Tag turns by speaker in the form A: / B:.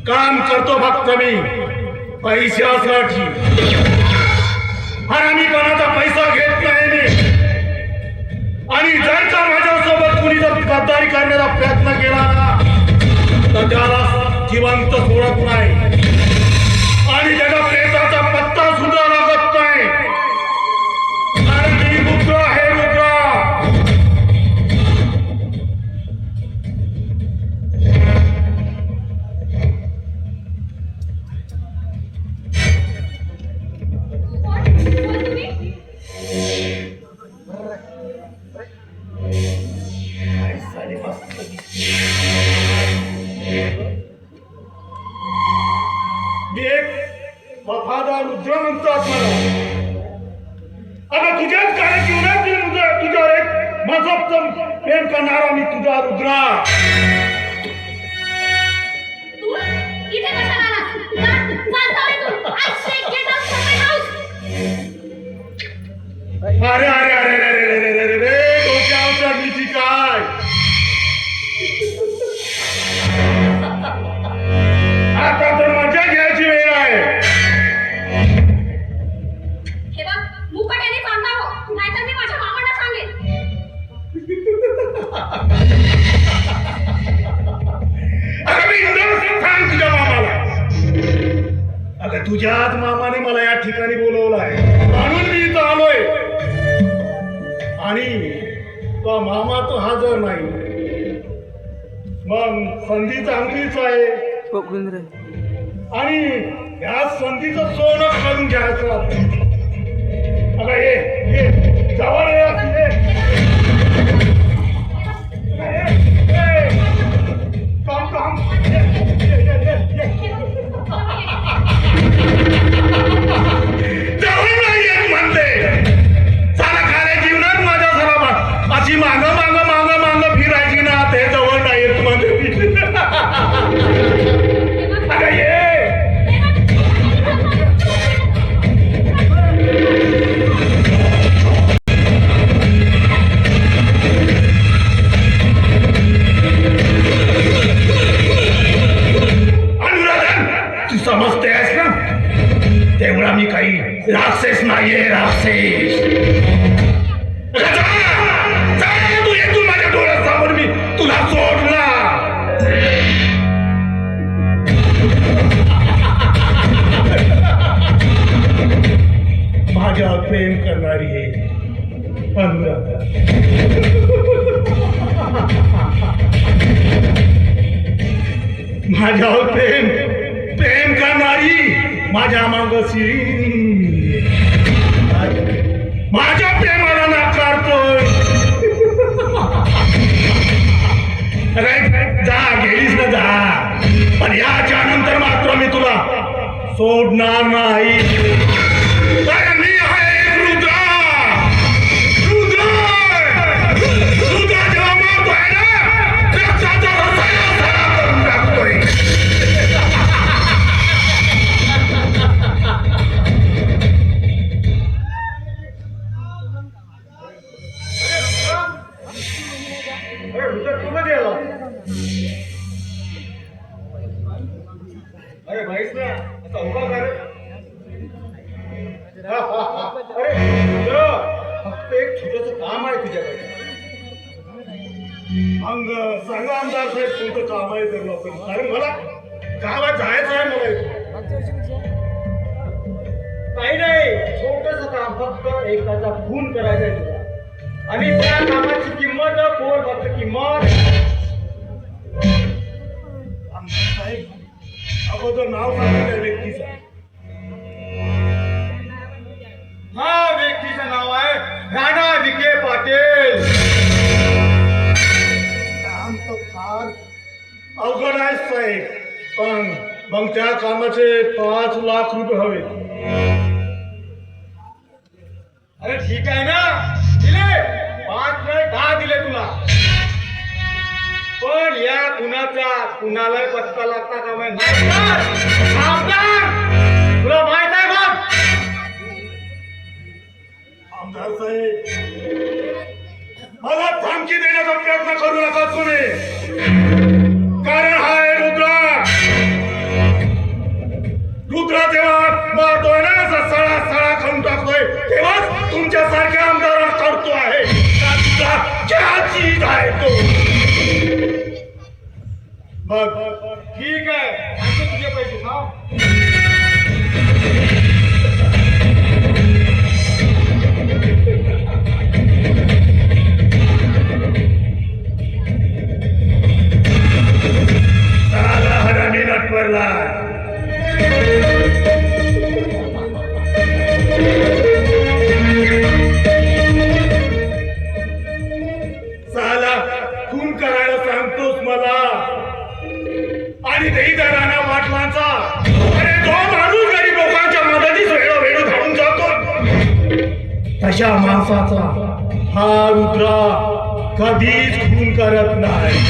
A: काम करतो फक्त मी पैशासाठी, आणि मी कोणाचा पैसा घेत नाही मी. आणि जर का माझ्यासोबत कुणी जर गद्दारी करण्याचा प्रयत्न केला ना तर त्याला जिवंत सोडत नाही आणि त्याच्या प्रेताचा पत्ता सुद्धा लागत नाही. कारण मी रुद्र आहे, रुद्र. वफादार रुद्र म्हणतात मला. अगं तुझ्याच काय जीवनातील तुझ्यावर एक मजबूत प्रेम करणारा मी तुझा रुद्रा. अरे अरे अरे अरे अरे अरे अरे रे डोक्यावर चढलीची काय. आता तर मजा घ्यायची वेळ आहे.
B: नाहीतर मी माझ्या मामाला सांगेन.
A: अगं मी सांग तुझ्या मामाला. अगं तुझ्याच मामाने मला या ठिकाणी बोलवलं आहे म्हणून मी इथं आलोय. आणि तो मामा तो हजर नाही. मग संधी चांगलीच आहे आणि या संधीचं सोनं करून घ्यायचं. अगं ये जवळ ये. काम जवळ नाही येत म्हणते. सारा खाण्या जीवनात माझ्या सरा अशी माग माग माग माग फिरायची ना ते जवळ नाही येत म्हणते. अगं ये. समजते आहेस ना तेवढा मी काही राक्षस नाहीये. राक्षस तू येतून माझ्या डोळ्यासमोर मी तुला सोडला. माझ्यावर प्रेम करणारी आहे अनुराधा. माझ्यावर प्रेम करणारी माझ्या मागशी माझ्या प्रेमाला नाकारतोय. जा गेलीस ना जा. पण याच्या नंतर मात्र मी तुला सोडणार नाही. कारण मी आहे रुद्र. रुद्र रुद्र जेव्हा मारतोय ना रक्ताचा रसायन करून टाकतोय. अरे भाईस ना आता उभा कर. अरे फक्त एक छोटस काम आहे तुझ्याकडे. मग सांगा आमदार साहेब कोणतं काम आहे तर लवकर. अरे मला गावात जायचं आहे. मला काही नाही छोटस काम फक्त एकाचा खून करायचा आहे तुला. आणि त्या कामाची किंमत कोण फक्त किंमत. साहेब अगोदर नाव सांगा त्या व्यक्तीचं. हा व्यक्तीचं नाव आहे राणा विखे पाटील. काम तर फार अवघड आहे साहेब. पण मग त्या कामाचे 5 लाख रुपये हवे. अरे ठीक आहे ना दिले. 5 नाही 10 दिले तुला. पण या कुणाला पत्ता लागता का नाही. तुला माहित आहे मग आमदार साहेब मला धमकी देण्याचा प्रयत्न करू नका तुम्ही. कारण हा आहे रुद्र. तेव्हाच तुमच्यासारख्या आमदाराला काढतो आहे क्या चीज आहे तो. बघ
C: ठीक आहे आणतो तुझे पैसे हा.
A: साला हरामी नटवरला साला खून करायला सांगतोस मला आणि दहीदारांना वाटलांचा. अरे तो माणूस गरीब लोकांच्या मदतीस वेळोवेळी धावून जातो. तशा माणसाचा हा रुद्रा कधीच खून करत नाही.